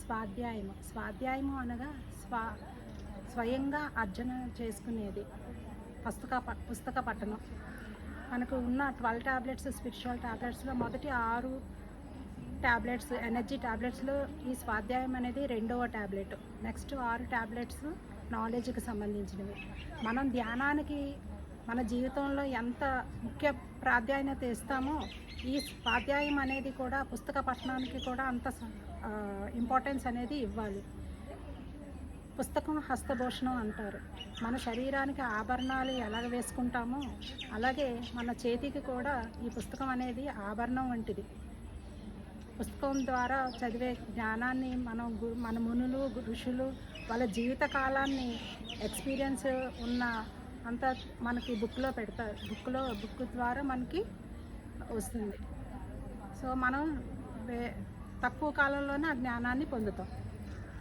స్వాధ్యాయము అనగా స్వయంగా అర్జన చేసుకునేది. పుస్తక పఠనం. మనకు ఉన్న 12 టాబ్లెట్స్, స్పిరిచువల్ టాబ్లెట్స్లో మొదటి 6 టాబ్లెట్స్, ఎనర్జీ టాబ్లెట్స్లో ఈ స్వాధ్యాయం అనేది రెండవ టాబ్లెట్. నెక్స్ట్ 6 టాబ్లెట్స్ నాలెడ్జ్కి సంబంధించినవి. మనం ధ్యానానికి మన జీవితంలో ఎంత ముఖ్య ప్రాధాన్యత ఇస్తామో ఈ స్వాధ్యాయం అనేది కూడా పుస్తక పఠనానికి కూడా అంత ఇంపార్టెన్స్ అనేది ఇవ్వాలి. పుస్తకం హస్తభూషణం అంటారు. మన శరీరానికి ఆభరణాలు ఎలాగ వేసుకుంటామో అలాగే మన చేతికి కూడా ఈ పుస్తకం అనేది ఆభరణం వంటిది. పుస్తకం ద్వారా చదివే జ్ఞానాన్ని మన మునులు, ఋషులు వాళ్ళ జీవిత కాలాన్ని ఎక్స్పీరియన్స్ ఉన్న అంత మనకి బుక్లో పెడతారు. బుక్ ద్వారా మనకి వస్తుంది. సో మనం తక్కువ కాలంలోనే ఆ జ్ఞానాన్ని పొందుతాం.